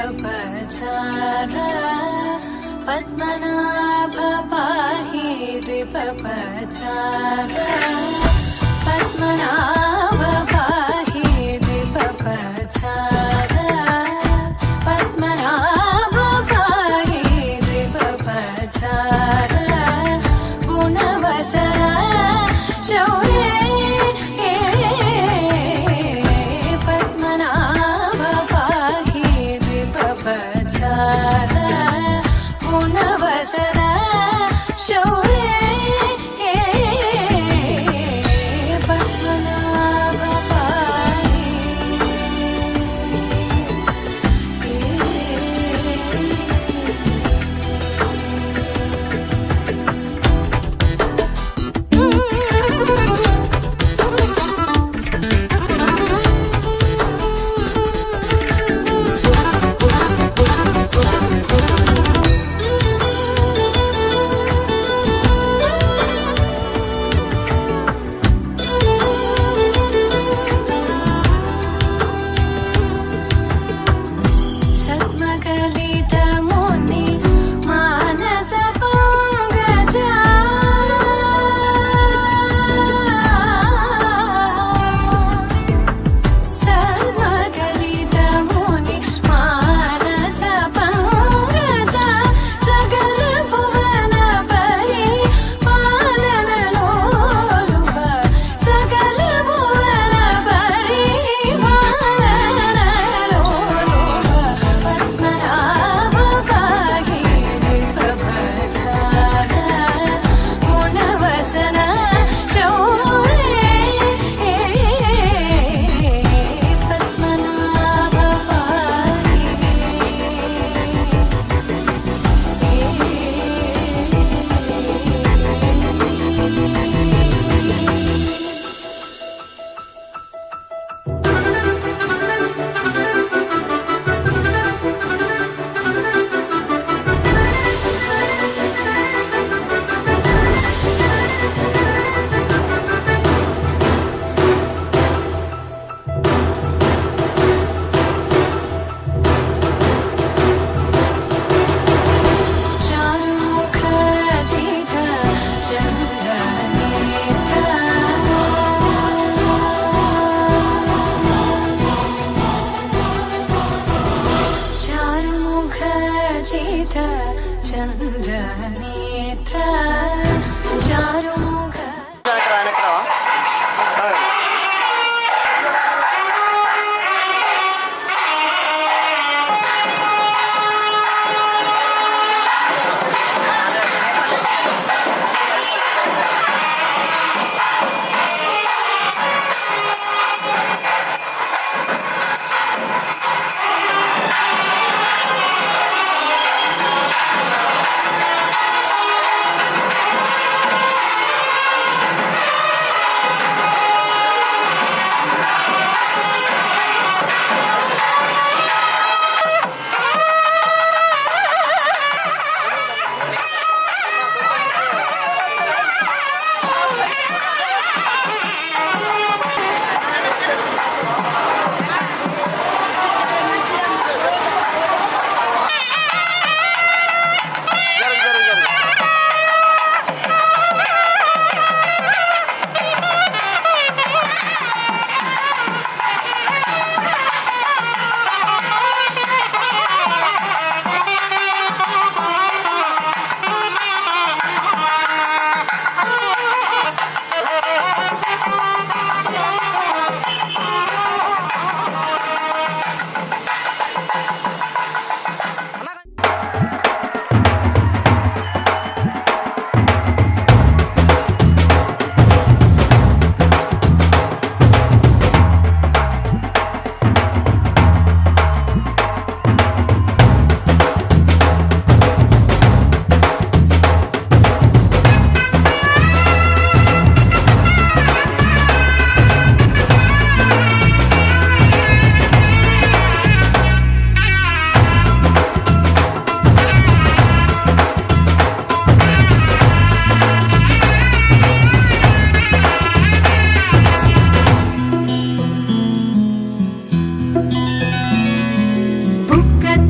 द्विपपचारा पद्मनाभ पाहि द्विपपचारा पद्मनाभ पाहि द्विपपचारा पद्मनाभ पाहि द्विपपचारा गुणवसरा शौर्ये पद्मनाभ पाहि द्विपपचारा गुणवसरा शौर्ये पद्मनाभ पाहि सद्मकलितमुनि मानस पंकजा सद्मकलितमुनि मानस पंकजा सकल भुवन परि पालन लोलुप सकल भुवन परि पालन लोलुप पद्मनाभ पाहि द्विपपचारा गुणवसना शौर्ये पद्मनाभ पाहि चारुमुख जित चन्द्रनेत्र चारुमुख जित चन्द्रनेत्र चारुमुख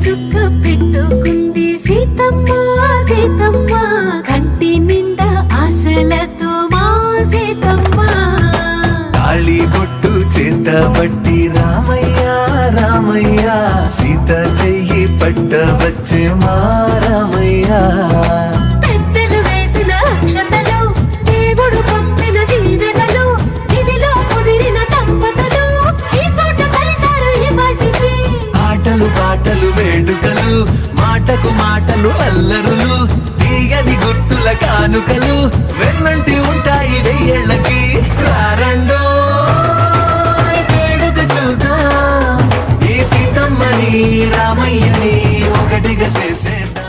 చుక్క పెట్టుకుంది సీతమ్మ సీతమ్మ కంటి నిండా ఆశలతో మా సీతమ్మ తాళి బొట్టు చేత బట్టి రామయ్య రామయ్య సీత చెయ్యి పట్ట వచ్చే మా రామయ్య పెద్దలు వేసిన అక్షతలు దేవుడు పంపిన దీవెనలు ఇవిలో కుదిరిన దంపతులు ఈ చోట కలిసారు ఈ వాటికి ఆటలు పాటలు వేడుకలు మాటకు మాటలు అల్లరులు తీయని గుర్తుల కానుకలు వెన్నంటి ఉంటాయి వెయ్యేళ్ళకి రారండో వేడుక చూద్దాం ఈ సీతమ్మని రామయ్యని ఒకటిగా చేసేద్దాం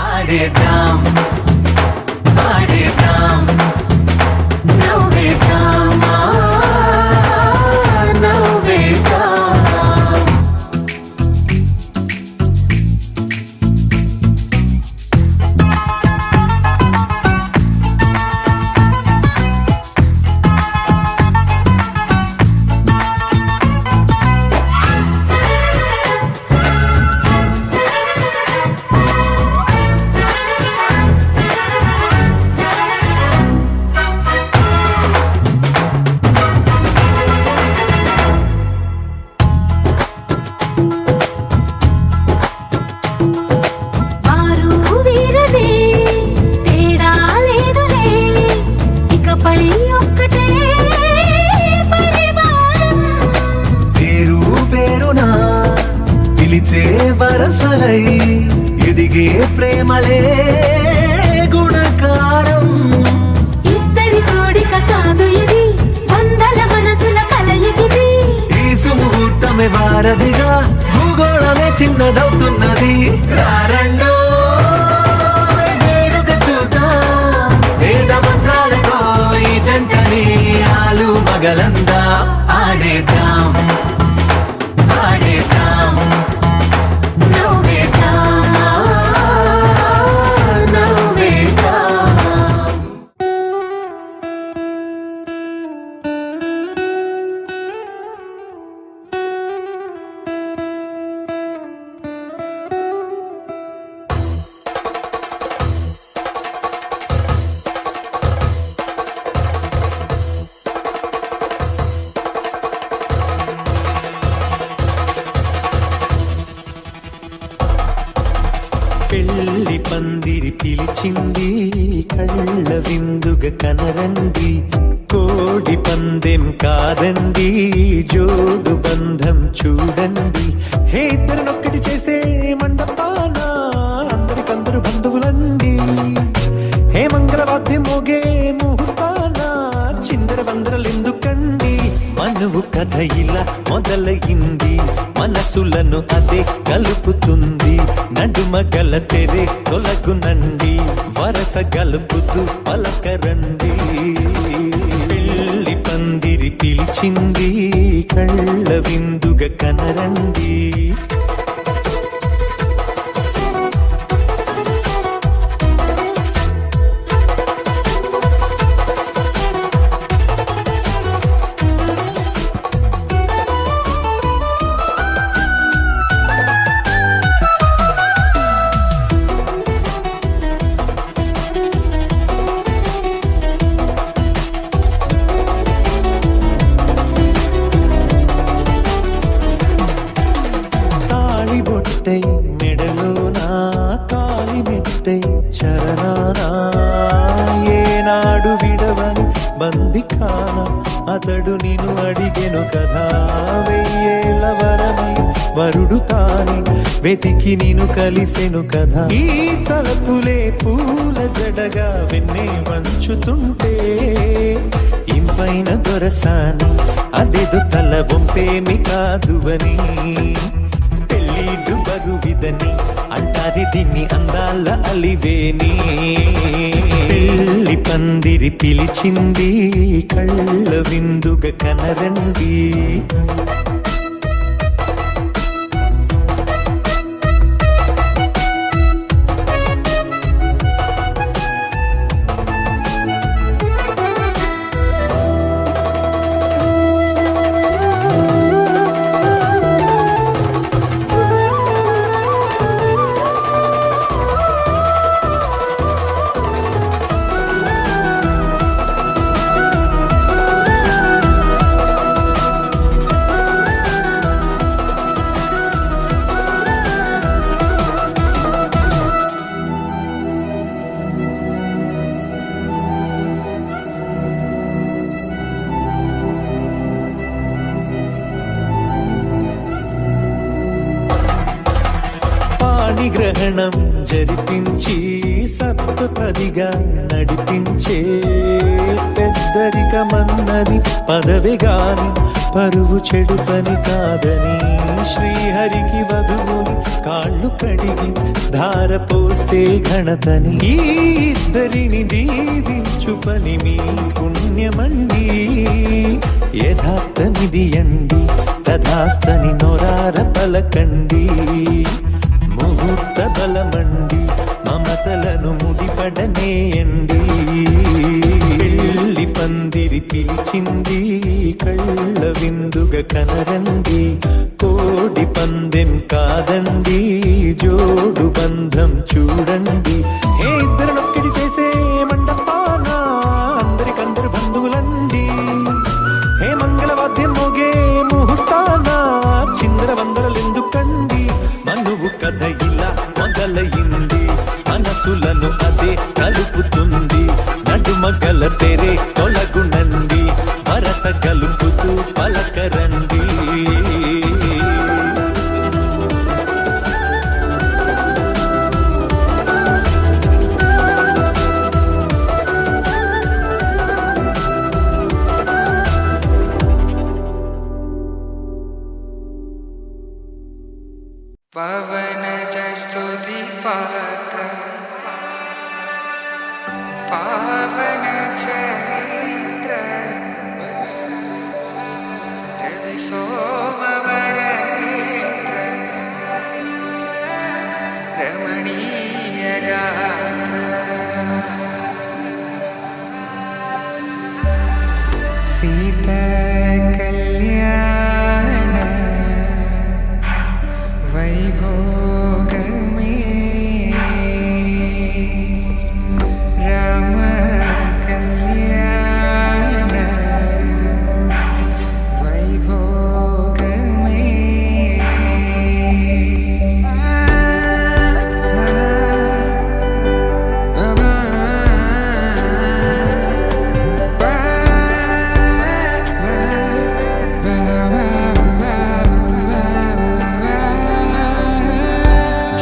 ఆడేద్దాం ఆడేద్దాం నవ్వేద్దాం నవ్వేద్దాం వారు వీరనే తేడా లేదులే ఇకపై ఒక్కటే పరివారం పేరు పేరునా పిలిచే వరసలై ఎదిగే ప్రేమలే గుణకారం ఇద్దరి కోడిక కాదు ఇది వందల మనసుల కలయికిది ఈ సుముహూర్తమే వారధిగా భూగోళమే చిన్నదవుతున్నది రారండో వేడుక చూద్దాం వేద మంత్రాలతో ఈ జంటని ఆలు మగలందా ఆడేద్దాం ఆడేద్దాం నవ్వేద్దాం నవ్వేద్దాం పెళ్లి పందిరి పిలిచింది కళ్ళ విందుగా కనరండి కోడి పందెం కాదండి జోడు బంధం చూడండి హే ఇద్దరినొక్కటి చేసే మండపాన అందరికందరు బంధువులండి హే మంగళవాద్యం మోగే ముహూర్తాన చిందర బందరలెందుకండి మనువు కథ ఇలా మొదలయింది మనసులను అదే కలుపుతుంది నడుమ గల తెరే తొలగునండి వరస గలుపుతూ పలకరండి పెళ్లి పందిరి పిలిచింది కళ్ళ విందుగా కనరండి బొట్టై మెడలోనా కాలి మెట్టై చరణానా ఏనాడు విడవని బందికాన అతడు నిన్ను అడిగెను కదా వెయ్యేళ్ళ వరమై వరుడు తానే వెతికి నిన్ను కలిసెను కదా ఈ తలపులే పూల జడ ఉండగా వెన్నే వంచుతుంటే ఇంపైన దొరసాని అదేదో తల వంపేమి కాదు అని పెళ్ళిడు బరువిదని అంటారే దీన్ని అందాల అలివేని పెళ్లి పందిరి పిలిచింది కళ్ళ విందుగా కనరండి గ్రహణం జరిపించి సప్తపదిగా నడిపించే పెద్దరికమన్నది పదవి గాని పరువు చెడు పని కాదని శ్రీహరికి వధువుని కాళ్ళు కడిగి ధార పోస్తే ఘనతని ఈ ఇద్దరిని దీవించు పని మీ పుణ్యమండి యథార్థమిది అండి తథాస్తని నొరార పలకండి ముహూర్త బలమండి మమతలను ముడిపడనేయండి పెళ్లి పందిరి పిలిచింది కళ్ళ విందుగా కనరండి కోడి పందెం కాదండి జోడు బంధం చూడండి ఏ ఇద్దరినొక్కడి చేసే మండపాన అందరికందరు బంధువులండి ఏ మంగళవాద్యం మోగే ముహూర్తాన చిందర వందరలెందుకండి మనువు కథ ఇలా మొదలయింది మనసులను అదే కలుపుతుంది నడుమగల తెరే తొలగునండి వరస కలుపుతూ పలకరండి పవన జస్తుతి పాత్ర పావన చరిత్ర రవి సోమవర నేత్ర రమణీయ గాత్ర సీత కళ్యాణ వైభోగమే రామ కళ్యాణ వైభోగమే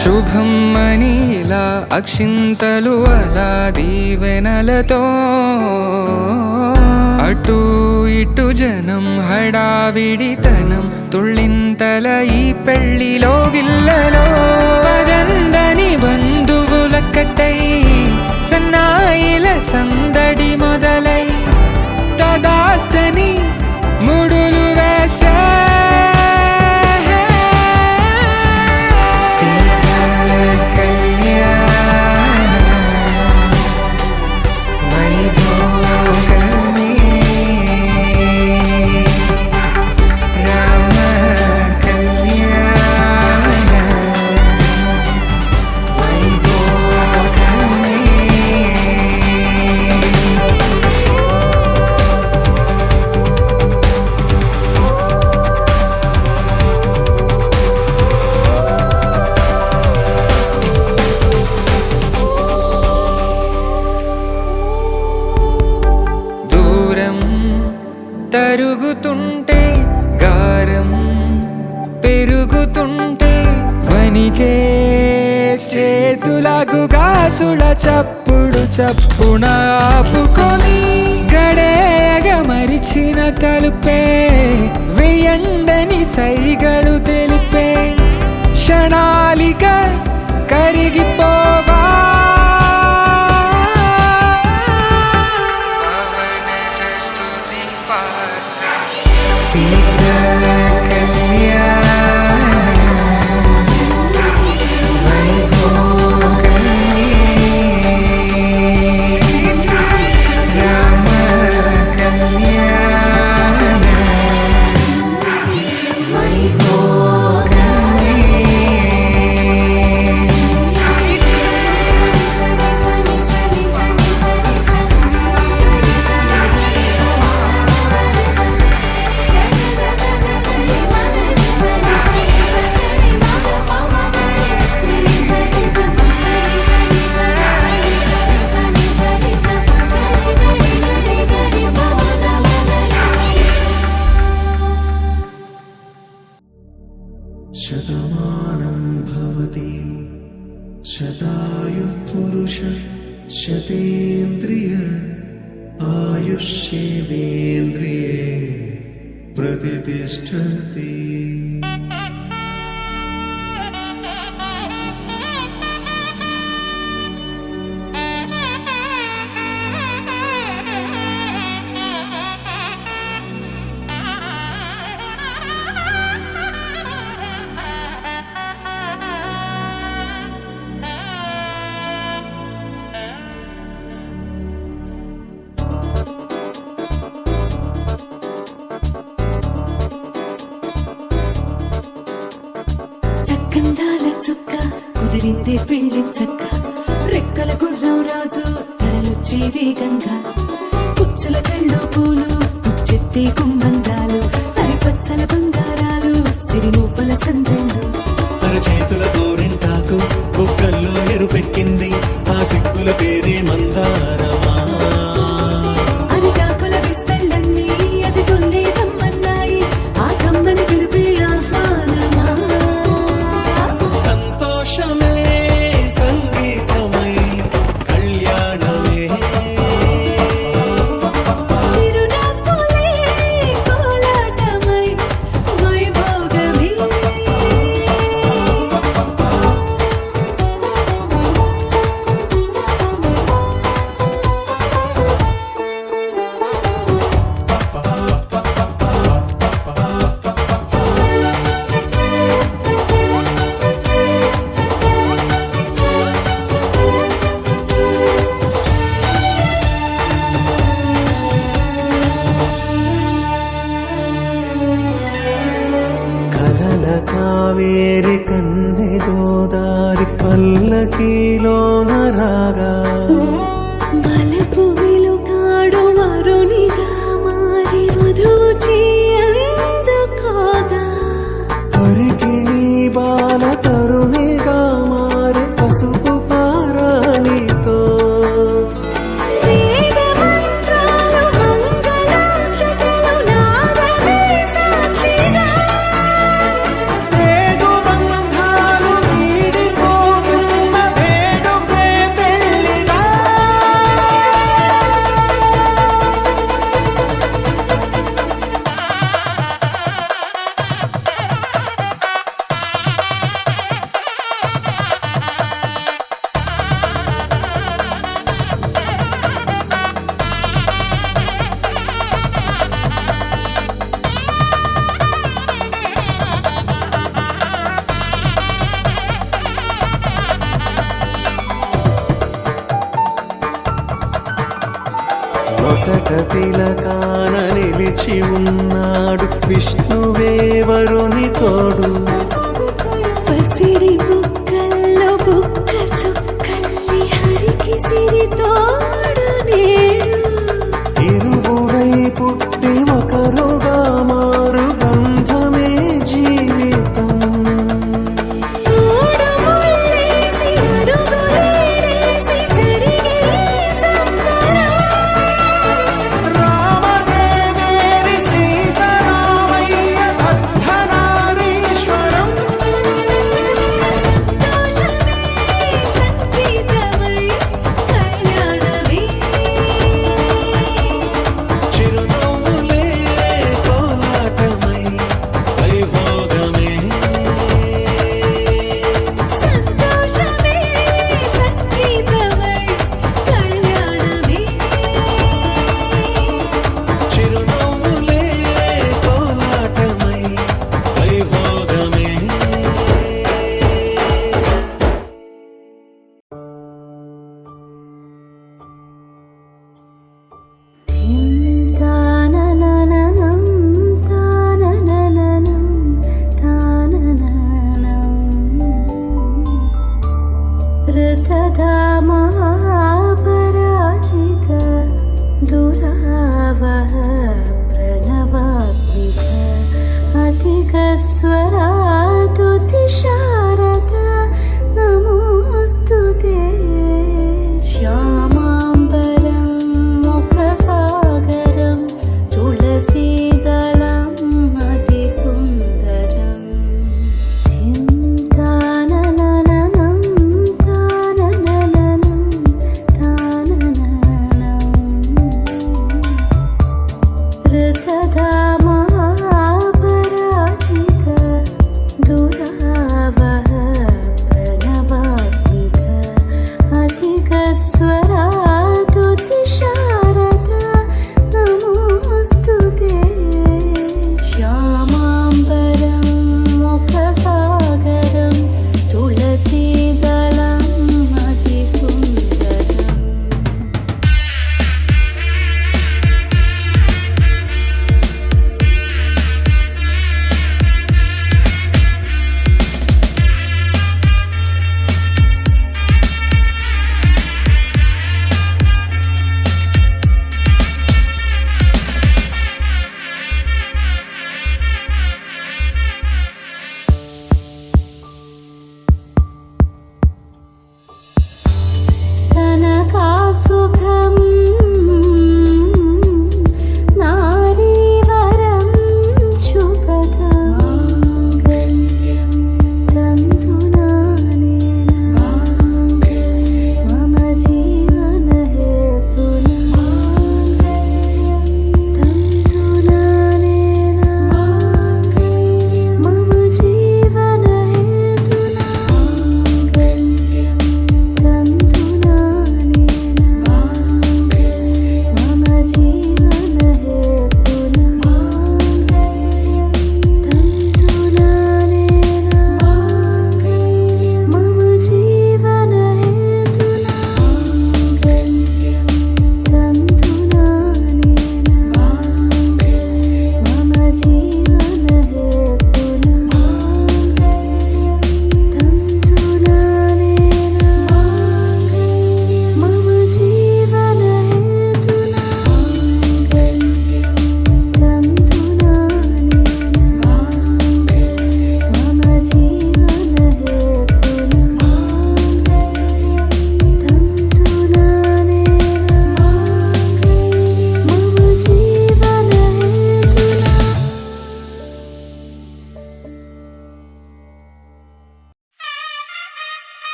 శుభం మనీలా అక్షింతలు అలా దీవెనలతో అటు ఇటు జనం హడావిడితనం తుళ్ళింతల ఈ పెళ్లిలో గిల్లలో పదందని బంధువుల కట్టై సన్నాయిల సందడి మొదలై తదాస్తని ముడులు వేసే తరుగుతుంటే గారం పెరుగుతుంటే వనికే చేతులకు గాసుల చప్పుడు చప్పున ఆపుకొని గడేయగ మరిచిన తలుపే వెయ్యండని సైగడు తెలిపే క్షణాలిక కరిగిపోవా శతమానం భవతి శతాయుః పురుష శతేంద్రియ ఆయుష్యేవేంద్రియే ప్రతిష్ఠతి. చక్కందాల చుక్క కుదిరిందే పెళ్లి చక్క రెక్కల గుర్రం రాజు తరలొచ్చే వేగంగా పుచ్చుల చెళ్ళు పూలు పుచ్చెత్తే గుమ్మందాలు అవి పచ్చల బంగారాలు సిరిమూపల సందెళ్ళు తన చేతుల గోరింటాకు బుక్కల్లో ఎరుపెక్కింది ఆ సిక్కుల పేరే మందారమా. అది కాకుల విస్తళ్ళన్నీ అది తొల్లి కమ్మన్నాయి ఆ కమ్మని పిలిపే ఆహ్వానమా. సంతోషమే సంగీతమై కళ్యాణమే చిరునవ్వులే కోలాటమై వైభోగమే. కలల కావేరి కన్నె గోదారి పల్లకీలోన రాగా వలపు వెలుగాడు వరునిగా మారి మధుచి అందుకోగా తరికి నీ బాల తరుణిగా మారి పసుపు పారాణితో వేద మంత్రాలు మంగళాక్షతలు నాదమే సాక్షిగా రేగు బంధాలు వీడిపోతున్న వేడుకే పెళ్లిగా. నొసట తిలకాన నిలిచి ఉన్నాడు విష్ణువే వరుని తోడు. పసిడి బుక్కల్లో బుక్క చుక్కల్లి హరికి సిరి తోడు నేడు ఇరువురై పుట్టి ఒకరుగా మారు బంధమే జీవితం. తోడు ముళ్ళేసి అడుగులేసి జరిగే సంబరం. రామదేవేరి సీతారామయ్య అర్ధనారీశ్వరం. సంతోషమే సంగీతమై కళ్యాణమే.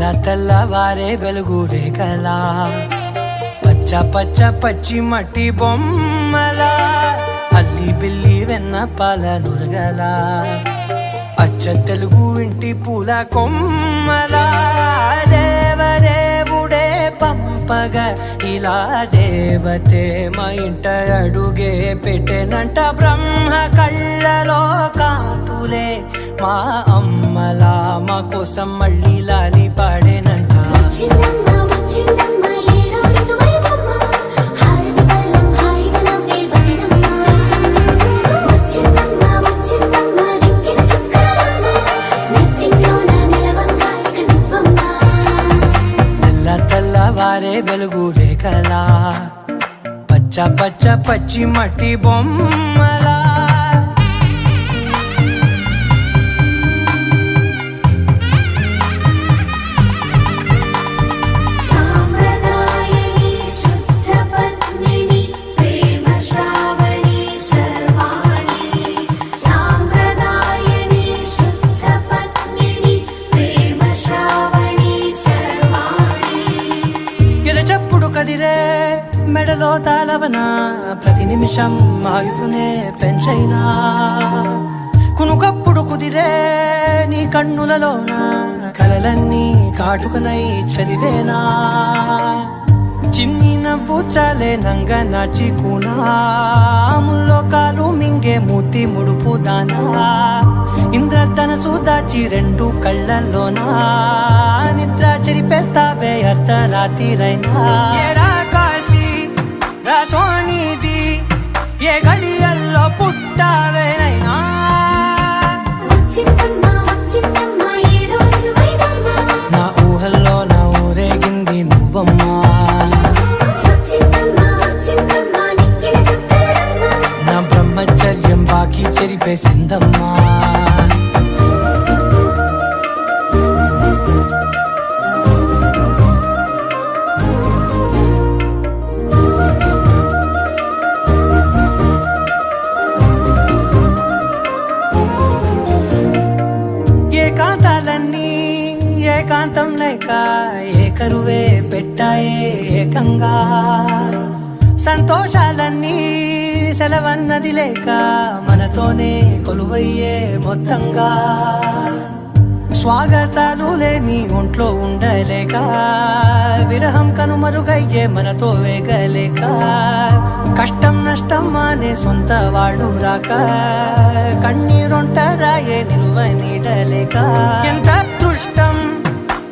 తెల్లవారే వెలుగు రేఖలా పచ్చ పచ్చ పచ్చి మట్టి బొమ్మలా అల్లి బిల్లి వెన్న పాల నురగలా అచ్చ తెలుగు ఇంటి పూల కొమ్మలా దేవదేవుడే పంపగా ఇలా దేవతే మా ఇంట అడుగే పెట్టెనంట బ్రహ్మ కళ్ళలో కాంతులే మా అమ్మలా మా కోసం మళ్ళీ లాలి పాడేనంట వచ్చిందమ్మ వచ్చిందమ్మ ఏడో ఋతువైవమ్మ హారతి పళ్ళం హాయిగా నవ్వే వదినమ్మ వచ్చిందమ్మ వచ్చిందమ్మ దిక్కిన చుక్కలమ్మ నెట్టింట్లోన నిలవంగా ఇక నువ్వమ్మ తెల్లవారే వెలుగు రేఖలా పచ్చ పచ్చ పచ్చి మట్టి బొమ్మలా సాంప్రదాయని శుద్ధ పద్మిని ప్రేమ శ్రావణి సర్వాణి సాంప్రదాయని శుద్ధ పద్మిని ప్రేమ శ్రావణి సర్వాణి ఎదచప్పుడు కదిరే మెడలో తాళవన ప్రతి నిమిషం ఆయుధునే పెంచైనా కునుకప్పుడు కుదిరే నీ కన్నులలోన కలలన్నీ కాటుకనై చదివేనా చిన్ని నవ్వు చాలే నంగ నాచి కూనాముల్లో కాలు మింగే మూతి ముడుపు దానా ఇంద్రధనసు దాచి రెండు కళ్ళల్లోనా నిద్ర చెరిపేస్తావే అర్ధరాత్రిరైనా ఏడా కాశీ రాసోనిది ఏ గడియల్లో పుట్టావేనైనా వచ్చిందమ్మ వచ్చిందమ్మ ఏడో ఋతువైవమ్మ నా ఊహల్లో నా ఊరేగింది నువ్వమ్మా వచ్చిందమ్మ వచ్చిందమ్మ నిక్కిన చుక్కలమ్మ నా బ్రహ్మచర్యం బాకీ చెరిపేసిందమ్మా ఏకాంతాలన్నీ ఏకాంతం లేక ఏకరువే పెట్టాయే ఏకంగా సంతోషాలన్నీ సెలవన్నది లేక మనతోనే కొలువయ్యే మొత్తంగా స్వాగతాలు లేని ఒంట్లో ఉండలేక విరహం కనుమరుగయ్యే మనతో వేగలేక కష్టం నష్టం అనే సొంత వాళ్ళు రాక కన్నీరొంటరాయే నిలువ నీడలేక ఎంత అదృష్టం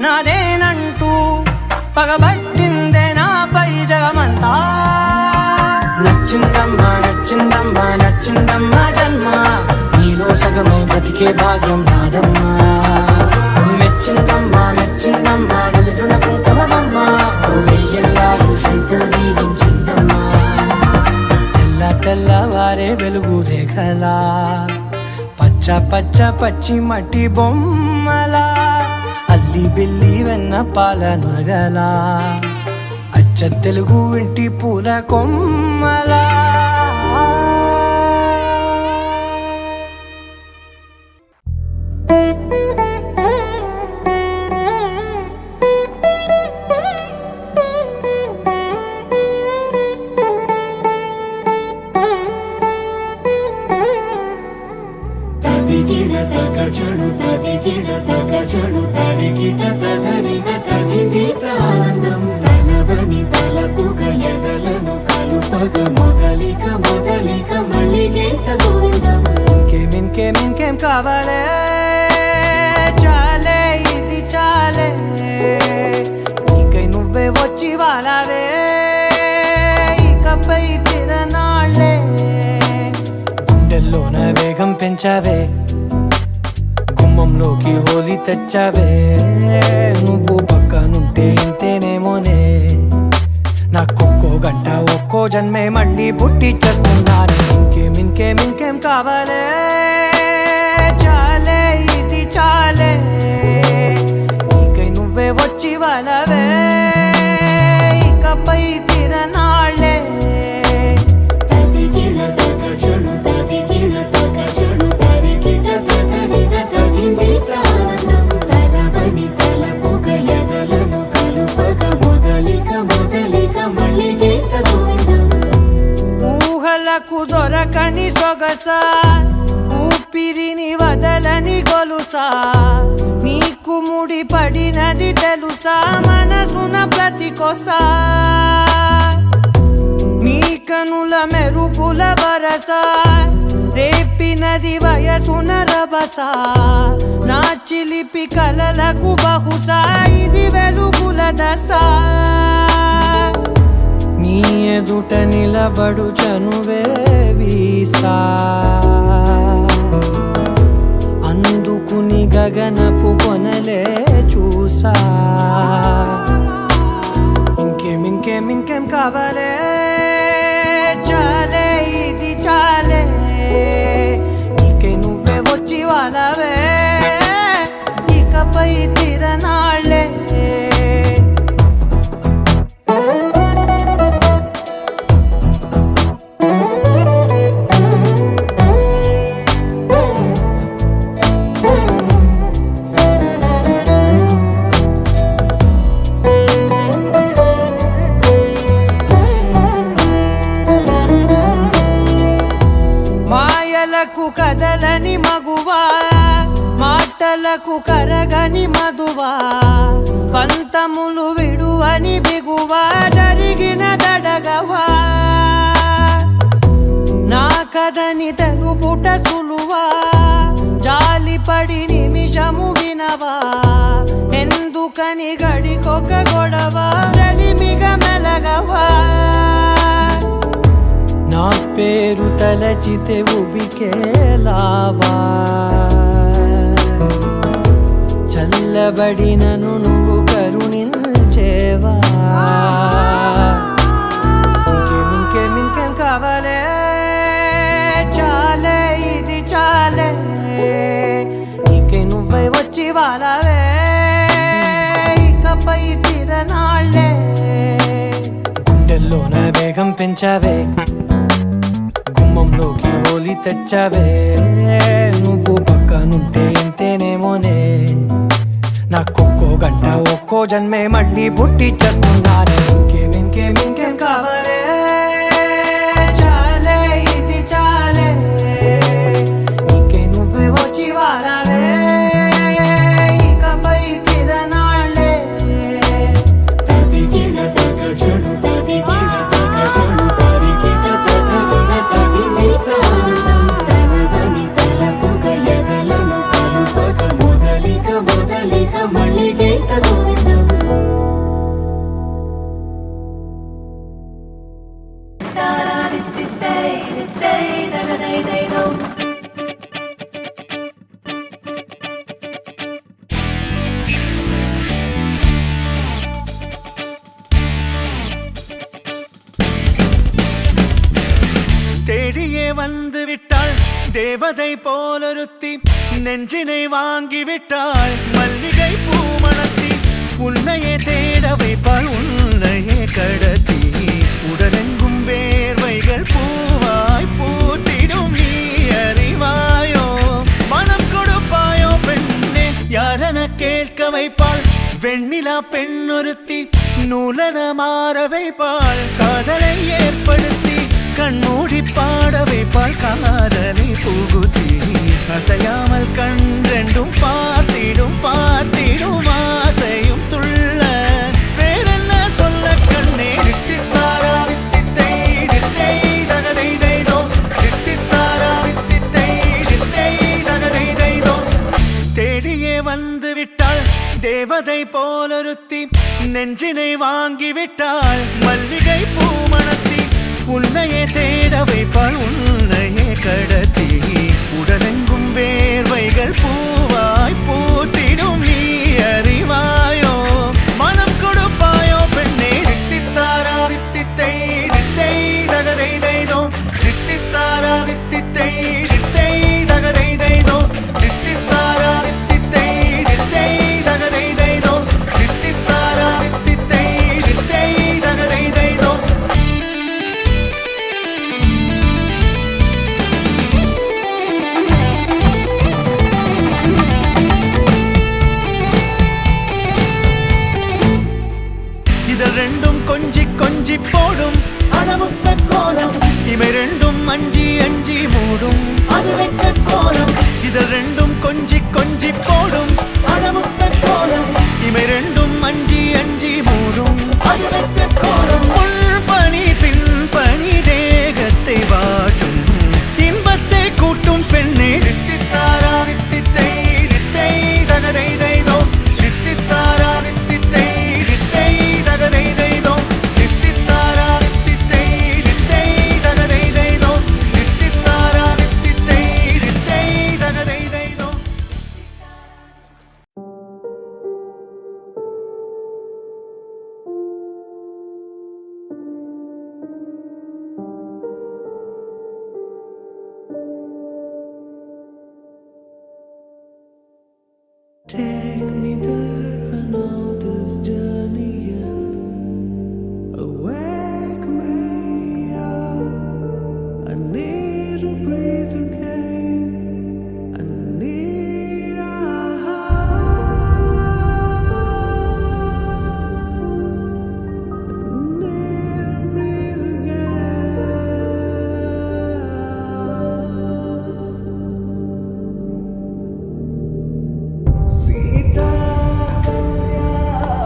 నాదేనంటూ పగబట్టిందే నాపై జగమంతా నచ్చిందమ్మా నచ్చిందమ్మా నచ్చిందమ్మా జన్మ నీలో సగమై బ్రతికే భాగ్యం నాదమ్మా మెచ్చిందమ్మా మెచ్చిందమ్మా నిలుచున్న కుంకుమమ్మా వెయ్యల్లాలు శంకరు దీవించిందమ్మా తెల్లవారే వెలుగు రేఖలా పచ్చ పచ్చ పచ్చి మట్టి బొమ్మలా అల్లి బిల్లి వెన్న పాల నురగలా అచ్చ తెలుగు ఇంటి పూల కొమ్మలా తదిగిడ తగజడు తదిగిడ తగజడు తరిగిట తదరిన తదిగిట ఆనందం తలవని తలపుగ ఎదలను కలుపగ మొదలిక మొదలిక మళ్ళీగీత గోవిందం ఇంకేం కావాలే చాలే ఇది చాలే నీకై నువ్వే వచ్చి వాలావే ఇకపై తిరనాళ్ళే గుండెల్లోన వేగం పెంచావే గుమ్మంలోకి హోలీ తెచ్చావే నువ్వు పక్కనుంటే ఇంతేనేమోనే నాకొక్కో గంట ఒక్కో జన్మే మళ్ళీ పుట్టి చేస్తున్నాను ఇంకేం కావాలే చాలే ఇది చాలే నీకై నువ్వే వచ్చి వాళ్ళవే ఇకపై తిరనాళ్ళే తదిగిడ తగజడు తదిగిడ తగజడు తరిగిట తదరిన తదిగిట ఆనందం తలవని తలపుగ శ్వాస ఊపిరిని వదలని గొలుసా నీకు ముడి పడినది తెలుసా మనసున ప్రతి కొసా నీ కనుల మెరుపుల వరస రేపినది వయసున రభస నా చిలిపి కలలకు బహుశా ఇది వెలుగుల దశ నీ ఎదుట నిలబడు చనువే వీసా అందుకుని గగనపు కొనలే చూసా ఇంకేం కావాలే చాలే ఇది చాలే నీకే నువ్వే వచ్చి వాళ్ళవే ఇకపై తిరనాళ్ళే మాయలకు కదలని మగువా మాటలకు కరగని మధువా పంతములు విడువని బిగువా జరిగిన దడగవా నా కథని తెలుపుట సులువా జాలిపడి నిమిషము వినవా ఎందుకని గడికొక గొడవ రలిమిగ మెలగవా నా పేరు తలచితే ఉబికేలావా చల్లబడినను నువ్వు కరుణించేవా ఇంకేం కావాలే చాలే ఇది చాలే నీకే నువ్వే వచ్చి వాళ్ళవే ఇకపై తిరనాళ్ళే గుండెల్లోన వేగం పెంచావే గుమ్మంలోకి హోలీ తెచ్చావే నువ్వు పక్కనుంటే ఎంతేనేమోనే నాకొక్కో గంట ఒక్కో జన్మే మళ్ళీ పుట్టి చేస్తున్నానే ఇంకేం కావాలే చాలే ఇది చాలే నీకే నువ్వే వచ్చి వాళ్ళవే ఇకపై తిరనాళ్ళే తదిగిన తగ చెడు తదిగిన తగ చెడు తరిగిట తదరిన తదిగిట ఆనందం తలదని తలపుగ ఎదలను కలుపగ మొదలిక మళ్ళీగీత గోవిందం தேடியே வந்து விட்டாள் தேவதை போலொருத்தி நெஞ்சினை வாங்கி விட்டாள் மல்லிகை பூமணத்தி உன்னையே தேட வைப்பாள் உன்னையே கடத்தி உடலெங்கும் வேர்வைகள் பூவாய் பூத்திடும் நீ அறிவாயோ மனம் கொடுப்பாயோ பெண்ணே யாரென கேட்க வைப்பாள் வெண்ணிலா பெண்ணொருத்தி நூலன மாற வைப்பாள் காதலை ஏற்படுத்தி கண்மூடி பாட வைப்பாள் காதலை புகுத்தி அசையாமல் கண்டெண்டும் பார்த்திடும் ஆசையும் துள்ள வேறென்ன சொல்ல கண்ணே தித்தித்தாரா தித்தித்தை தித்தை தகதை தைதோ தித்தித்தாரா தித்தித்தை தித்தை தகதை தைதோ தேடியே வந்து விட்டாள் தேவதை போலொருத்தி நெஞ்சினை வாங்கி விட்டாள் மல்லிகை பூமணத்தி உன்னையே தேட வைப்பாள் உன்னையே கடத்தி உடலெங்கும் வேர்வைகள் பூவாய் பூத்திடும் நீ அறிவாயோ மனம் கொடுப்பாயோ பெண்ணே தித்தித்தாரா தித்தித்தை தித்தை தகதை தைதோ தித்தித்தாரா தித்தித்தை தித்தை தகதை தைதோ தித்தித்தாரா தித்தித்தை தித்தை தகதை தைதோ தித்தித்தாரா தித்தித்தை தித்தை தகதை தைதோ Take me there, I know this journey ends. Wake me up, I need to breathe again. I need a Sita Kalyana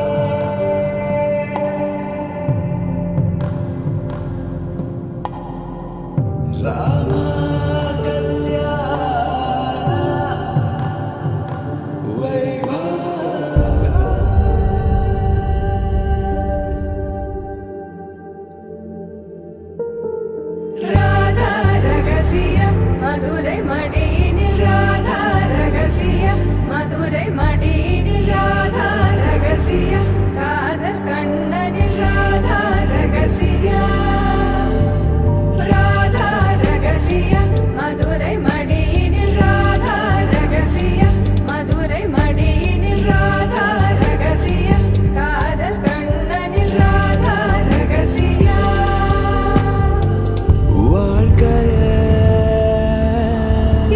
Vaibhavame Rama Kalyana Vaibhavame Radha ரகசியம் மதுரை மடியினில் ராதா ரகசியம் மதுரை மடியினில் ராதா ரகசியம் காதல் கண்ணனில் ராதா ரகசியம் ராதா ரகசியம் மதுரை மடியினில் ராதா ரகசியம் மதுரை மடியினில் ராதா ரகசியம் காதல் கண்ணனில் ராதா ரகசியம் வாழ்க்கையே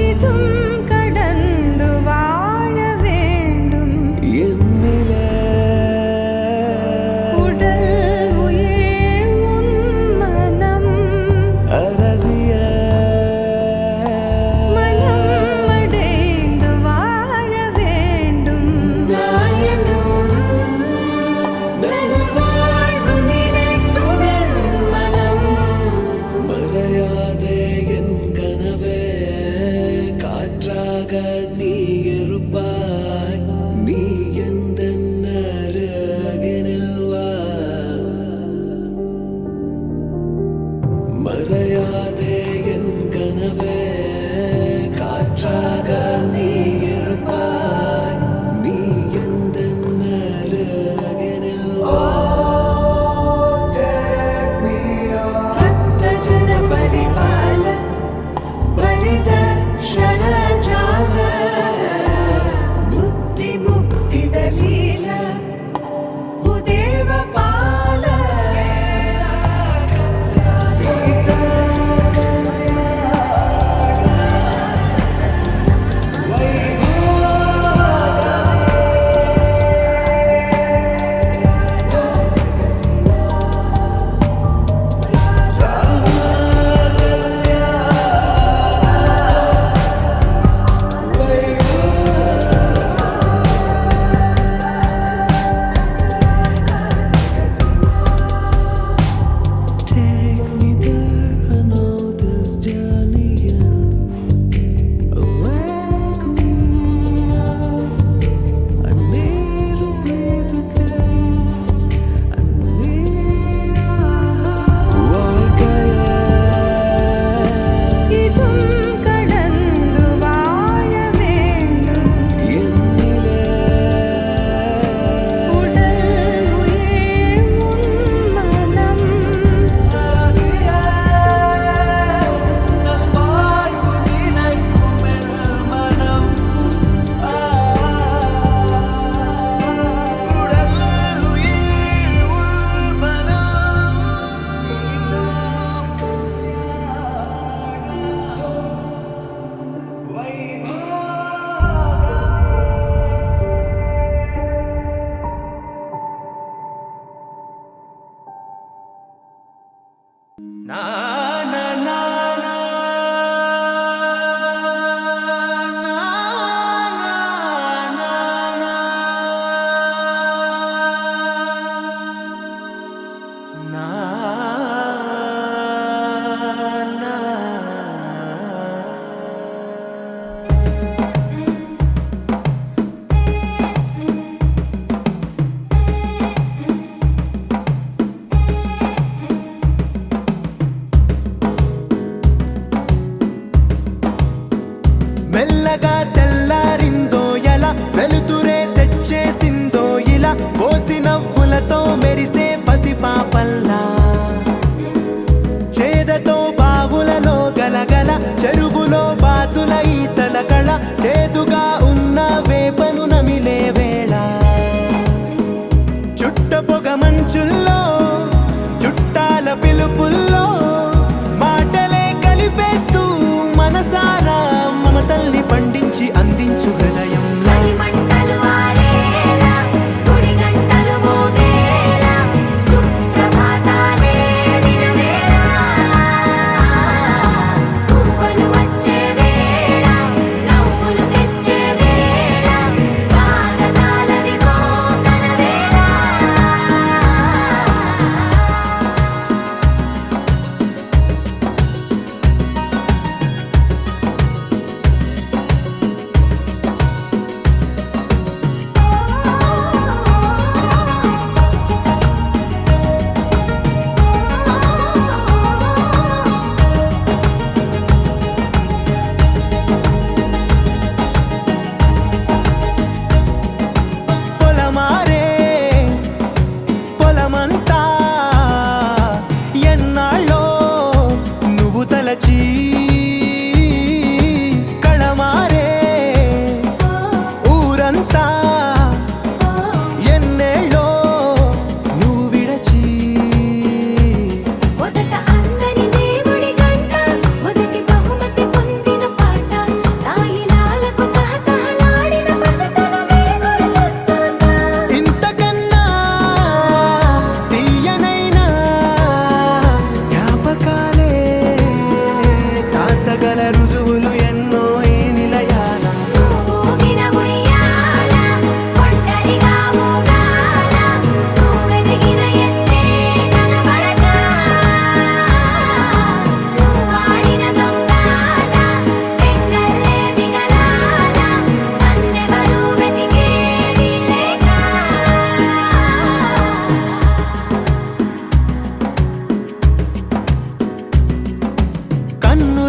இதும் கடந்து வாழ வேண்டும் என்னிலே உடல் உயிர் உன் மனம் அரசிய மனம் அடைந்து வாழ வேண்டும் நான் என்றும் நல்வாழ்வு நினைக்கும் என் மனம் மறையாதே என் கனவே காற்றாக நீ இருப்பாய் நீ எந்த அருகினில் வா மறையாதே என் கனவே காற்றாக நீ இருப்பாய் நீ எந்த அருகினில் வா Take me on भक्तजन परिपाल भरित शरजाल बुद्धि मुक्ति दलील भूदेव पाल Sita Take me there, I know this journey ends. Wake me up, I need to breathe again. I need a வாழ்க்கையே இதும் கடந்து வாழ வேண்டும் என்னிலே உடல் உயிர் உன் மனம் அரசிய நல்வாழ்வு நினைக்கும் என் மனம் உடல் உயிர் உள் மனம் Sita Na na na na na na na na మెల్లగా తెల్లారిందో ఎలా వెలుతురే తెచ్చేసిందో ఇలా పోసి నవ్వులతో మెరిసే పసిపాపల్లా చేదతో బావులలో గల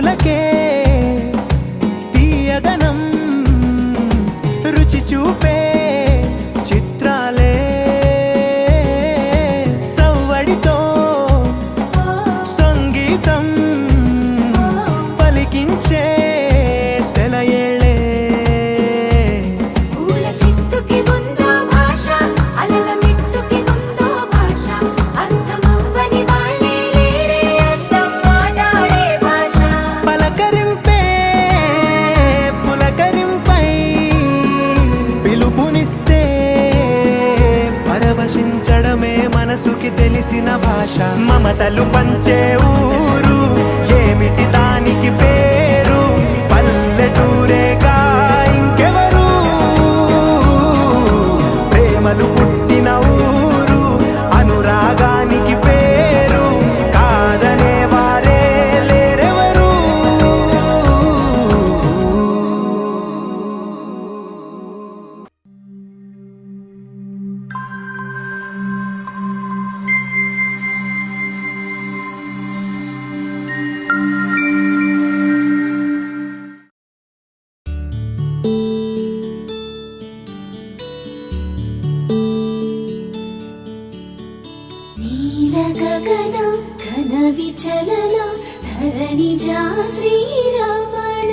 మాటలకే తీయదనం రుచి చూపే చిత్రాలే సవ్వడితో సంగీతం పలికించే సెలయేళే పూల చెట్టుకి ఉందో భాష అలల మిట్టుకి ఉందో భాష అర్థమవ్వని వాళ్ళే లేరే అందం మాట్లాడే భాష పలకరింపే పులకరింపై పిలుపునిస్తే పరవశించడమే మనసుకి తెలిసిన భాష మమతలు పంచే ఊరు ఏమిటి దానికి పేరు పల్లెటూరేగా ఇంకెవరు ప్రేమలు పుట్టిన ఊరు అనురాగానికి పేరు కాదనే వారే లేరెవరు నీల గగన ఘన విచలన ధరణిజా శ్రీరమణ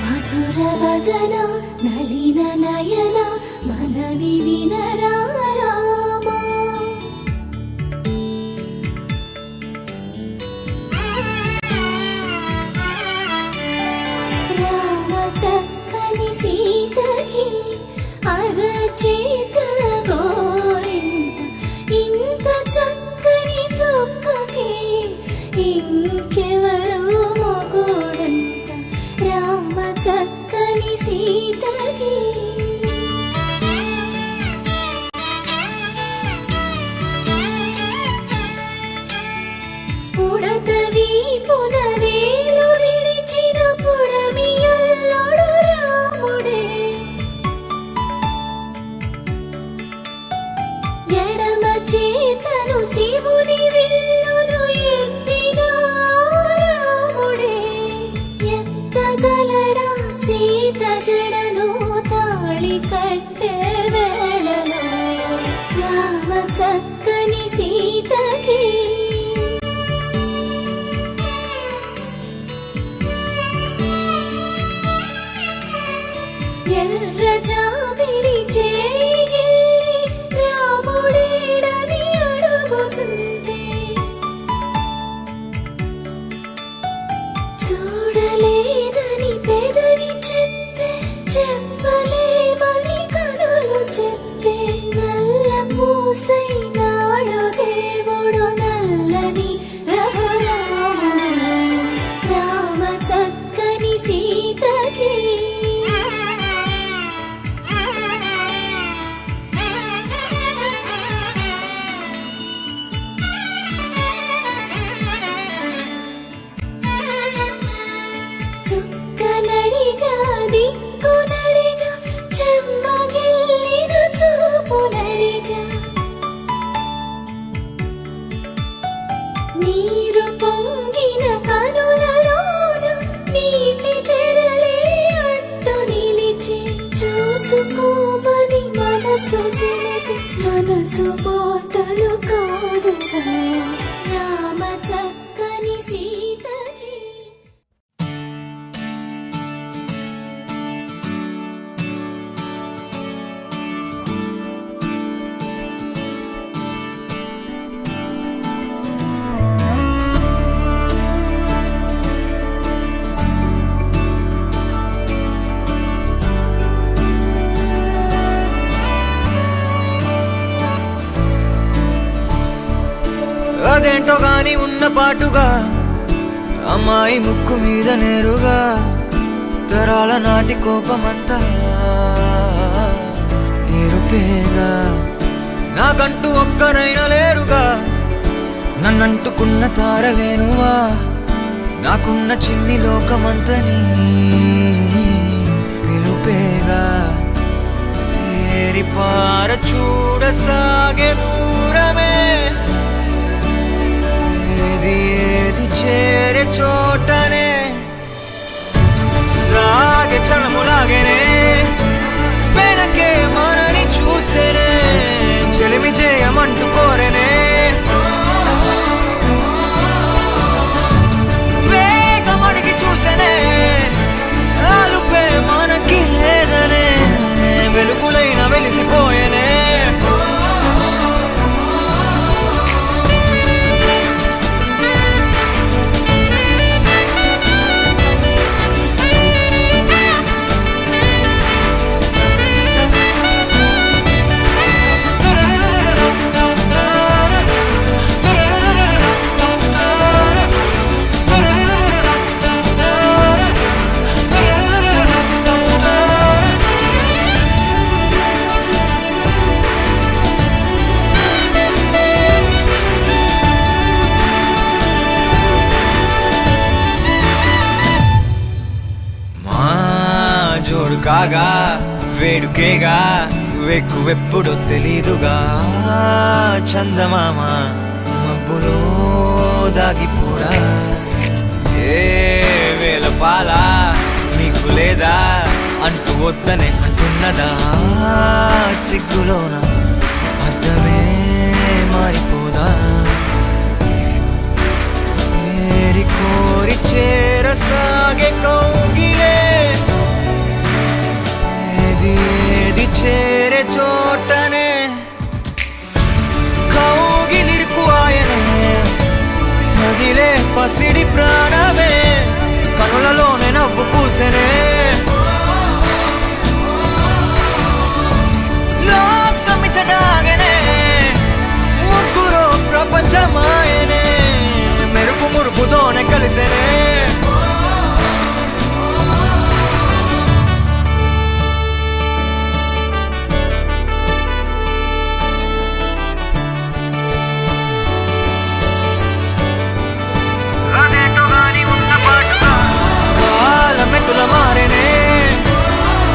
మధుర వదన నలిన నయన మనవి వినరా రామా రామ చక్కని సీతకి అరచేత గోరింట ఇంత చక్కని చుక్కకి ఇంకెవరు మొగుడంట రామ చక్కని సీతకి పుడతవి పునవేలు విడిచిన పుడమియల్లోడు రాముడే ఎడమ చేతను శివుని విల్లును ఎత్తిన రాముడే ఎత్తగలడా సీత జడను తాళి కట్టే వేళలో రామ చక్కని సీతకి ఎర్ర జాబిలి చేయి రాముడేడని అడుగుతుంటే చూడలేదని పెదవి చెప్పే చెప్పలేమని కనులు చెప్పే నల్ల పూసై నాడు దేవుడు నల్లని రఘురాముడు రామ చక్కని సీతకి చుక్కనడిగా దిక్కునడిగా చెమ్మగిల్లిన చూపునడిగా నీరు పొంగిన కనులలోన నీటి తెరలే అడ్డు నిలిచి చూసుకోమని మనసు తెలిపి మనసు బాటలు కాదుగా రామ చక్కని సీతకి అదేంటో గాని ఉన్న పాటుగా అమ్మాయి ముక్కు మీద నేరుగా తరాల నాటి కోపమంతా ఎరుపేగా నాకంటూ ఒక్కరైనా లేరుగా నన్నంటుకున్న తారవేనువా నాకున్న చిన్ని లోకమంతని పిలుపేగా తేరి పార చూడ సాగే దూరమే ఏది ఏది చేరే చోటనే సాగే చలములాగేనే వెనకే మనని చూసేనే చెలిమి చేయమంటూ కోరేనే వేగమడికి చూసేనే ఆలుపే మనకి లేదనే వెలుగులైన వెలిసిపోయేనే జోడు కాగా వేడుకేగా వెక్కువెప్పుడో తెలీదుగా చందమామ మబ్బులో దాగిపోడా ఏ వేల పాల మీకు లేదా అంటూ వద్దనే అంటున్నదా సిగ్గులోన అర్థమే మారిపోదా ఏరి కోరి చేరసాగే కౌగిలే ఏది చేరే చోటనే కౌగిలిరుకు ఆయనే తగిలే పసిడి ప్రాణమే కనులలోనే నవ్వు పూసెనే లోకమిచడాగనే ముగ్గురు ప్రపంచమాయనే మెరుపు మురుపుతోనే కలిసెనే కాలమెట్టుల మారేనే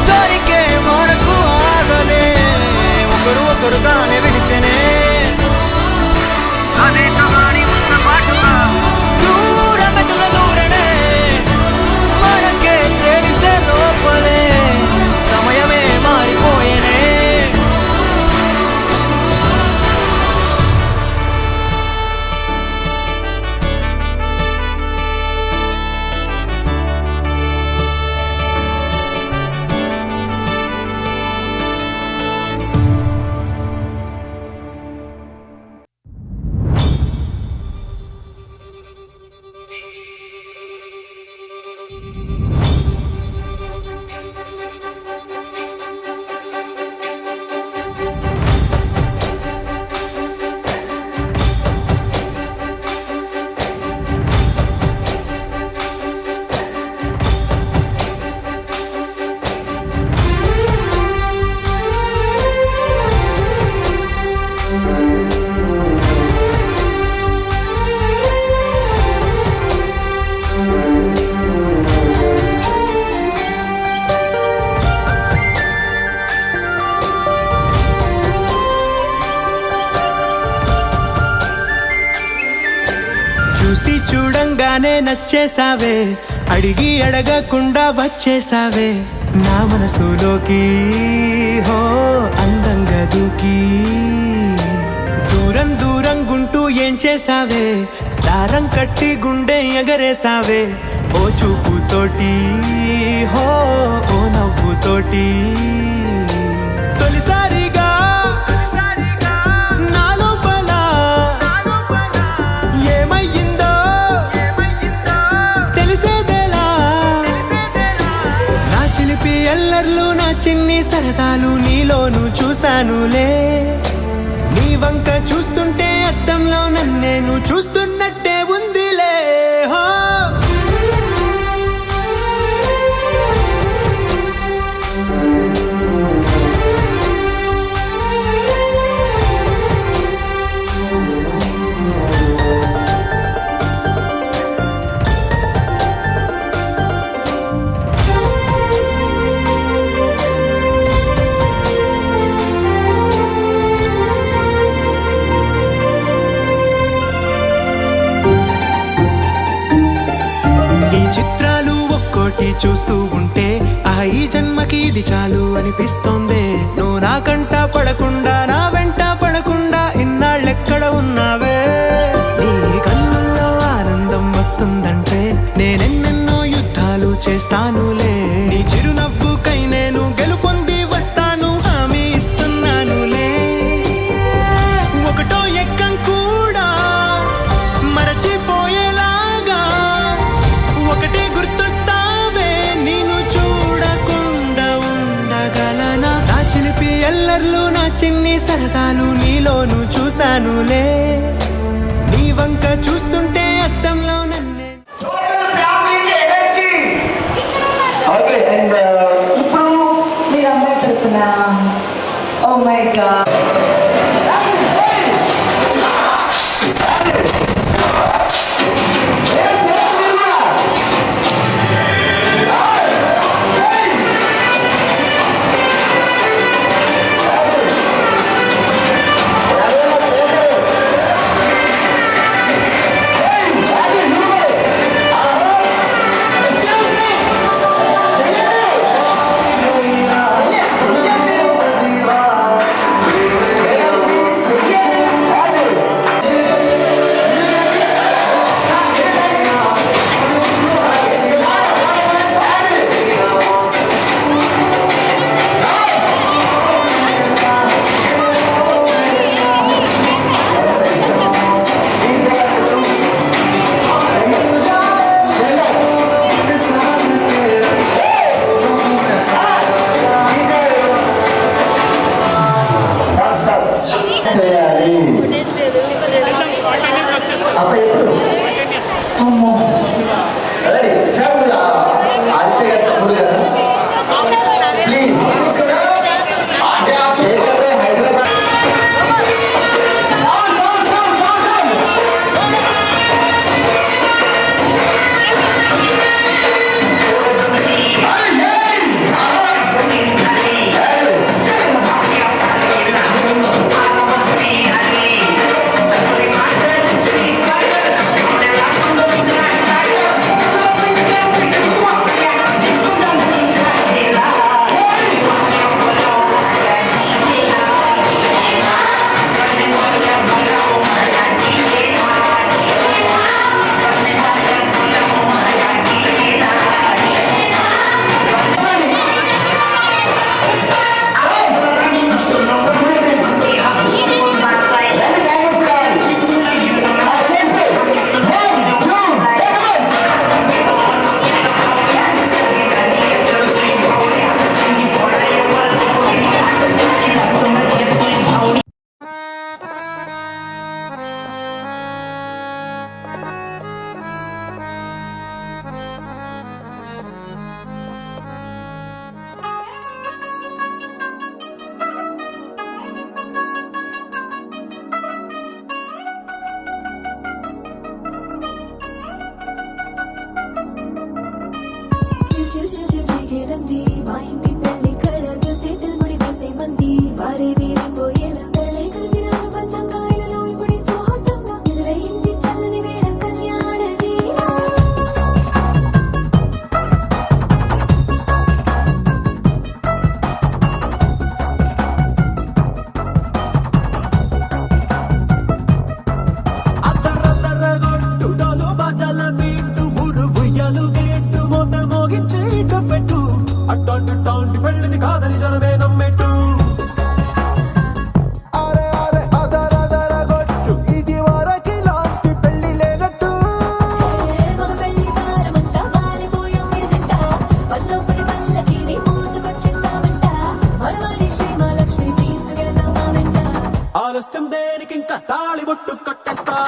దొరికే మనకు ఆగనే ఒకరు ఒకరుగానే విడిచెనే దూరమెట్టుల దూరనే మనకే తెలిసే లోపలే సమయమే మారిపోయేనే చూసి చూడంగానే నచ్చేసావే అడిగి అడగకుండా వచ్చేసావే నా మనసులోకి హో అందంగా దూకి దూరం దూరం గుంటూ ఏం చేసావే దారం కట్టి గుండె ఎగరేసావే ఓ చూపుతోటి హో ఓ నవ్వుతోటి తొలిసారిగా నా లోపల ఏమయ్యిందో తెలిసేదేలా నా చిలిపి ఎల్లర్లు నా చిన్ని సరదాలు నీలోను చూశానులే నీ వంక చూస్తుంటే అద్దంలో నన్నేను చూస్తున్నట్టే ఉందిలే హో చాలు అనిపిస్తోంది. నువ్వు నా కంట పడకుండా నా వెంట పడకుండా ఇన్నాళ్ళెక్కడ ఉన్నావే. నీ కళ్ళల్లో ఆనందం వస్తుందంటే నేనెన్నెన్నో యుద్ధాలు చేస్తానులే. నీ చిరునవ్వుకై నేను గెలుపొంది వస్తాను, హామీ ఇస్తున్నానులే. ఒకటో ఎక్కం కూడా మరచిపోయేలాగా ఒకటే గుర్తొస్తావే, నేను చూడకుండా ఉండగలనా. నా చిలిపి ఎల్లర్లు నా చిన్ని సరదాలు నీలోను చూశానులే. నీ వంక చూస్తుంటే అద్దంలో నన్నే ఫ్యామిలీకి ఎనర్జీ. ఓకే, అండ్ ఇప్పుడు మీరు అమ్మాయి తరపున ఓ మై గాడ్ చేయాలి. అప్పుడు ఎప్పుడు అమ్మో రెడీ సార్ ఆస్తే గారు తమ్ముడు గారు ప్లీజ్ హైదరాబాద్ అట్టాంటి పెళ్ళిది కాదని జనమే నమ్మెట్టు. అరే అరే అదర గొట్టు ఇది వరకి లాంటి పెళ్లి లేనట్టు. మగ పెళ్లి వారమంతా వాలిపోయాం విడిదింట, పల్లోపరి పల్లకిని మోసుకొచ్చేస్తామంట, మరవాడి శ్రీమహాలక్ష్మి తీసుకెళ్దామా వెంట. ఆలస్యం దేనికి ఇంకా తాళి బొట్టు కట్టేస్తా.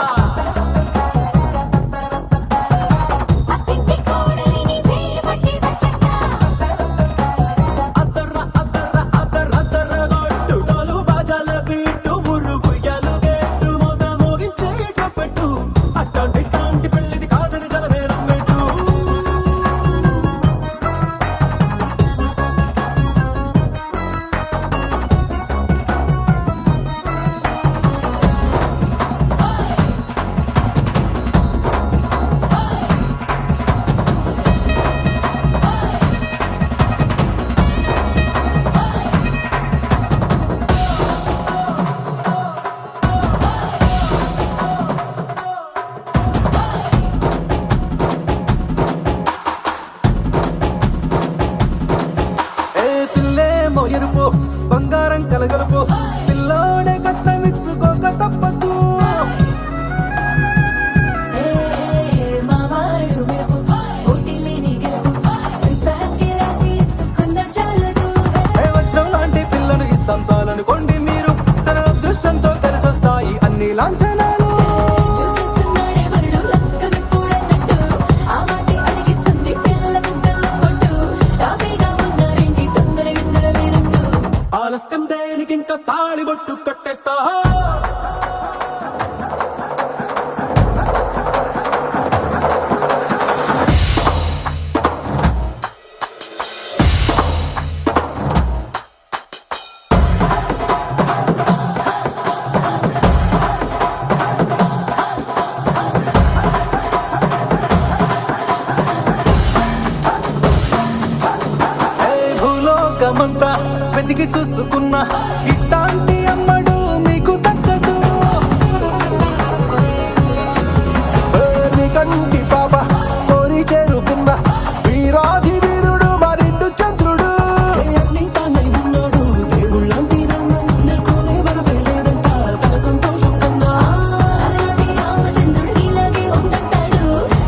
లాంఛనాలు చూసేస్తున్నాడే వరుడు లక్కమెప్పుడన్నట్టు ఆ మాటే అడిగిస్తుంది పిల్ల ముద్దల్లో పట్టు తాపీగా ఉన్నారేంటి తొందర గిందర లేనట్టు ఆలస్యం దేనికింక తాళిబొట్టు కట్టేస్తా భూలోకమంతా వెతికి చూసుకున్నా ఇట్లాంటి అమ్మడు మీకు దక్కదు నీ కంటి పాప కోరి చేరుకున్న వీరాధి వీరుడు మరిండు చంద్రుడు అన్ని తానై ఉన్నాడు దేవుళ్ళంటి నా కోరే వరమే లేదంట తన సంతోషం కన్నా అలాంటి రామచంద్రుడు ఇలాగే ఉండంటాడు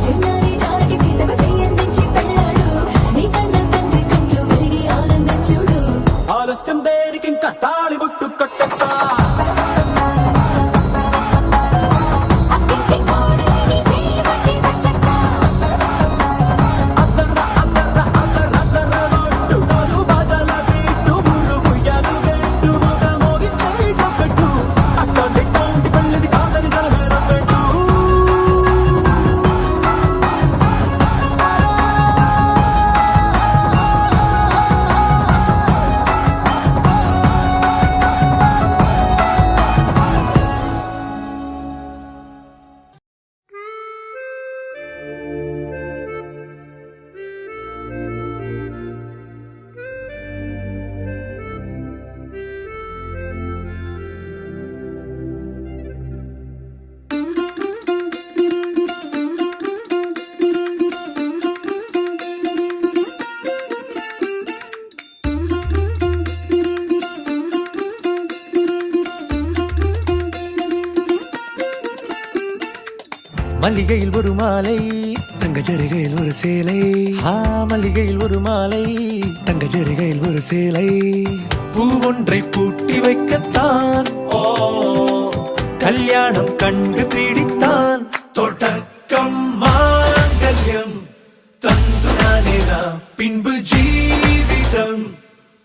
చిన్నారి జానకి సీతకు చెయ్యందించి పెళ్ళాడు నీ కన్న తండ్రి కండ్లు వెలిగి ఆనందించుడు ఆలస్యం దేనికింక తాళిబొట్టు కట్టేస్తా అత్తింటి కోడలిని వేలు పట్టి వచ్చేస్తా అద్దర్ర అద్దర్ర అద్దర్ర అద్దర్ర నోట్టు నాలు బాజాల బీటు మురుగు యాలు గెట్టు మొగ మోగించే డబ్బెట్టు అట్టాంటి పెళ్ళిది కాదని జనమేరం పెట్టు மல்லிகையில் ஒரு மாலை தங்க ஜரிகையில் ஒரு சேலை மல்லிகையில் ஒரு மாலை தங்க ஜரிகையில் ஒரு சேலை பூ ஒன்றை பூட்டி வைக்கத்தான் கல்யாணம் கண்டு பிடித்தான் தொடக்கம் மாங்கல்யம் தந்துனானே நான் பின்பு ஜீவிதம்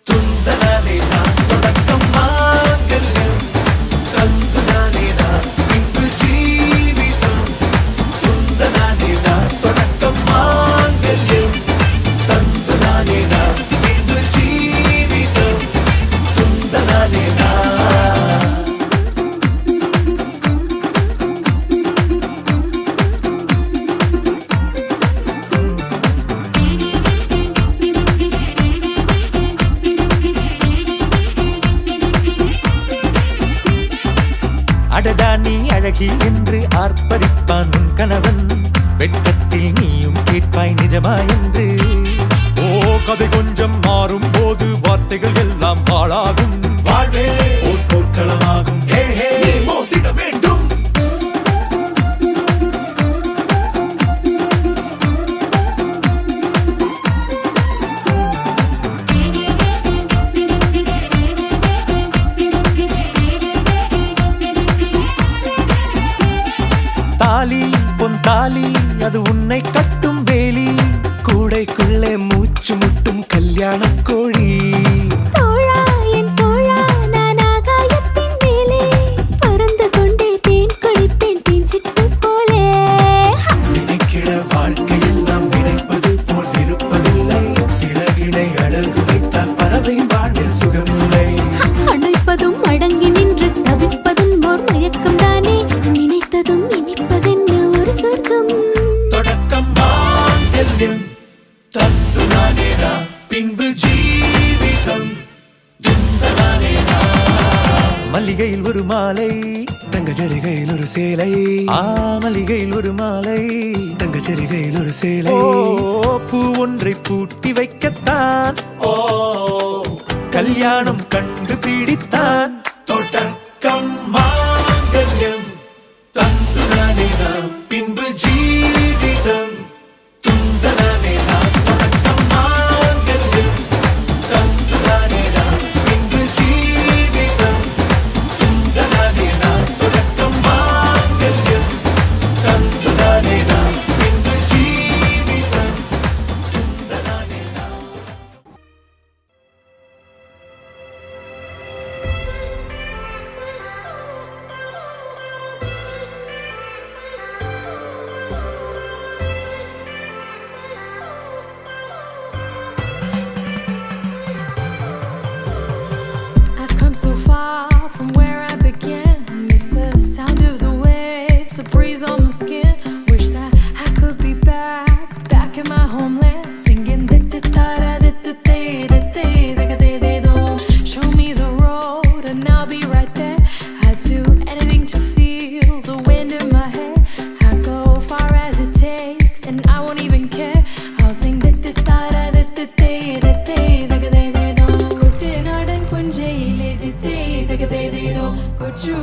துந்தனானே நான் தொடக்கம் மாங்கல்யம் தந்துனானே நான் பின்பு ஜீவிதம் துந்தனானே நான் தொடக்கம் மாங்கல்யம் தந்துனானே நான் பின்பு ஜீவிதம் துந்தனானே நான் அடடா நீ அழகி என்று ஆர்ப்பரிப்பான் உன் கணவன் வெட்டத்தில் நீயும் கேட்பாய் நிஜமா என்று ஓ கதை கொஞ்சம் மாறும் போது வார்த்தைகள் எல்லாம் பாழாகும் வாழ்வே ஓர் போர்க்களமாகும் ஹே ஹே மோதிட வேண்டும் தாலி பொன் தாலி அது உன்னை கட்டும் வேலி கூடைக்குள்ளே மூச்சு முட்டும் கல்யாண கோழி தோழா என் தோழா நான் ஆகாயத்தின் மேலே பறந்து கொண்டே தேன் குடிப்பேன் தேஞ்சிட்டு போலே நினைக்கிற வாழ்க்கையெல்லாம் நினைப்பது போல் இருப்பதில்லை சிறகினை அழகு வைத்தால் பறவை வாழ்வில் சுகமில்லை அணைப்பதும் அடங்கி நின்று தவிப்பதும் ஓர் மயக்கம் தானே நினைத்ததும் இனிப்பதென்ன ஒரு சொர்க்கம் தொடக்கம் மாங்கல்யம் தந்துனானே நான் பின்பு ஜீவிதம் துந்தனானே நான் மல்லிகையில் ஒரு மாலை தங்க ஜரிகையில் ஒரு சேலை மல்லிகையில் ஒரு மாலை தங்க ஜரிகையில் ஒரு சேலை பூ ஒன்றை பூட்டி வைக்கத்தான் கல்யாணம் கண்டு பிடித்தான் தொடக்கம் மாங்கல்யம் தந்துனானே நான் பின்பு ஜீவிதம் துந்தனானே நான் தொடக்கம் மாங்கல்யம் தந்துனானே நான் பின்பு ஜீவிதம் துந்தனானே நான் தொடக்கம்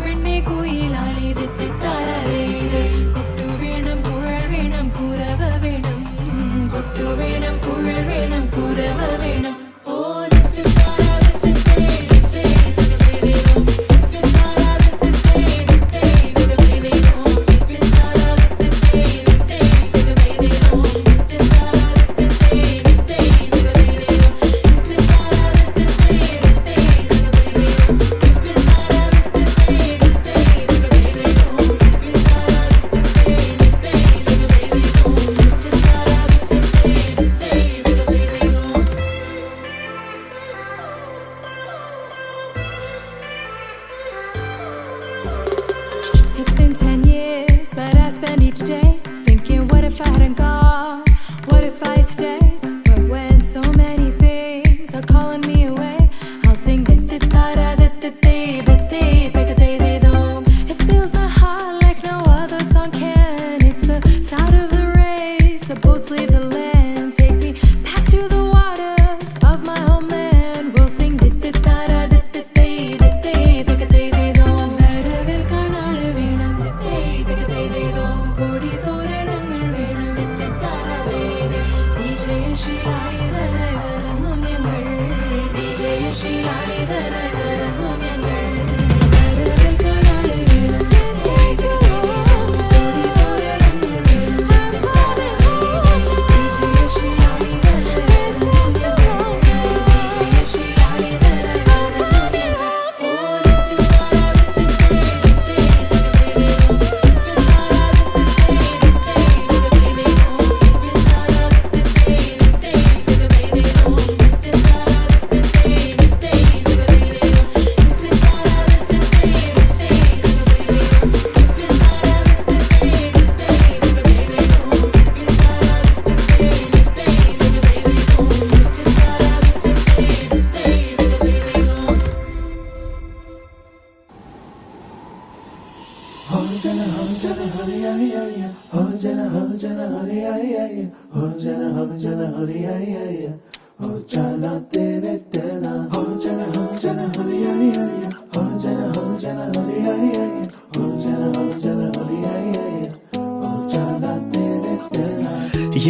വെണ്ണേ കുയിലാളി തെത്താരേ കൊട്ടു വേണം കുഴൽ വേണം കുരവ വേണം കൊട്ടു വേണം കുഴൽ വേണം കുരവ വേണം ഓ It's been 10 years, but I spend each day thinking, what if I hadn't gone? What if I stayed? But when so many things are calling me away, I'll sing it fills my heart like no other song can. It's the start of the race, the boats leave the land. Take me back to the waters of my homeland. We'll sing വരവിൽ കാണാള് വേണം കൊടി തോരണങ്ങൾ വേണം വിജയശീലാളി വരെ വരുന്നു ഞങ്ങൾ വിജയശീലാളി വരെ വരുന്നു ഞങ്ങൾ വരവിൽ കാണാള് വേണം കൊടി തോരണങ്ങൾ വേണം വിജയശീലാളി വരെ വരുന്നു ഞങ്ങൾ വിജയശീലാളി വരെ വരുന്നു ഞങ്ങൾ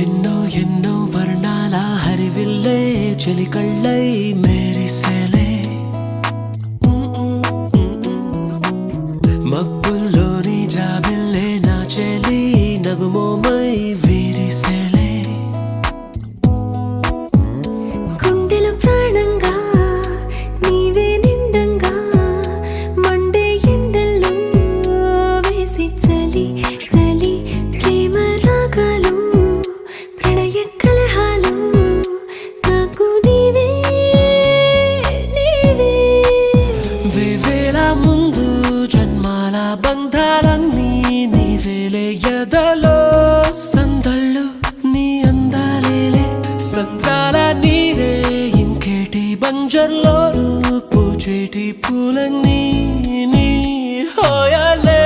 ఎన్నో ఎన్నో వర్ణాల హరివిల్లే చెలి కళ్ళై మేరిసేలే మబ్బుల్లోని జాబిల్లే నా చెలి నగుమోమై వీరిసేలే గుండెలో ప్రాణంగా నీవే నిండంగా మండే ఎండల్లో వేసి చలి చలి ప్రేమ రాగాలు ప్రణయ కలహాలు నాకు నీవే నీవే వేవేల ముందు జన్మాల బంధాలన్నీ నీవేలే ఎదలో సందళ్ళు నీ అందాలేలే సంద్రాల నీరే ఇంకేటి బంజర్లోను పూచేటి పూలన్నీ నీ హోయలే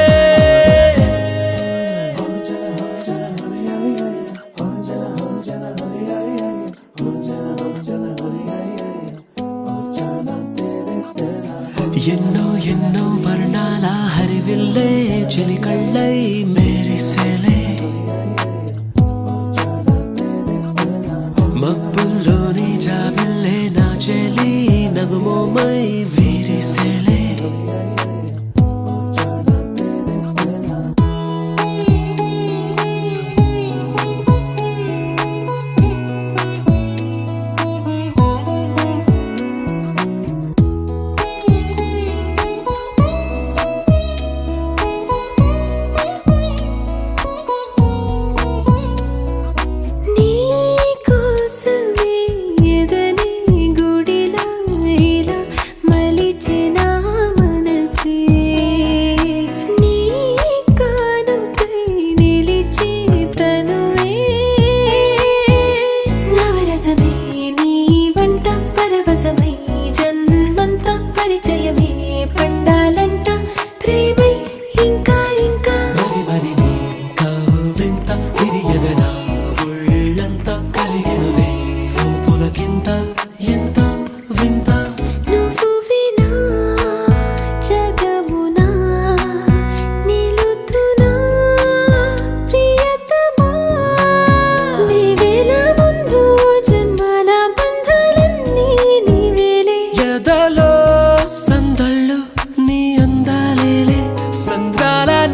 ఎన్నో ఎన్నో వర్ణాల హరివిల్లే చెలి కళ్ళై మేరిసేలే మబ్బుల్లోని జాబిల్లే నా చెలి నగుమోమై వీరిసేలే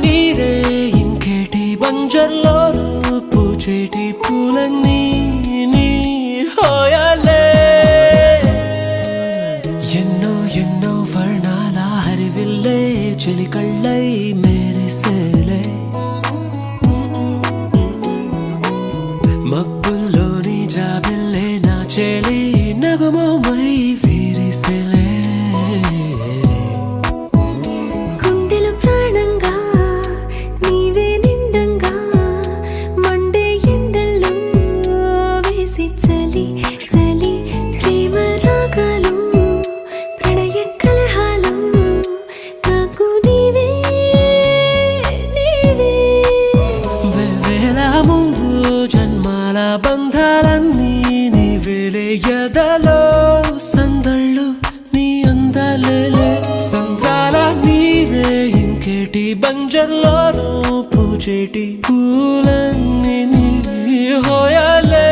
నీరే ఇంకేటి బంజర్లోను పూచేటి పూలన్నీ నీ హోయాలే ఎన్నో ఎన్నో వర్ణాల హరివిల్లే చెలికళ్ళై మెరిసేలే మబ్బుల్లోని జాబిల్లే నా చెలి నగుమోమై విరిసేలే గుండెలో ప్రాణంగా నీవే నిండంగా మండే ఎండల్లో వేసి చలి చలి ప్రేమ రాగాలు ప్రణయ కలహాలు నాకు నీవే నీవే వేవేల ముందు జన్మాల బంధాలన్నీ నీవేలే ఎదలో సందళ్ళు నీ అందాలేలే సంద్రాల నీరే ఇంకేటి బంజర్లోను పూచేటి పూలన్నీ నీ హోయాలే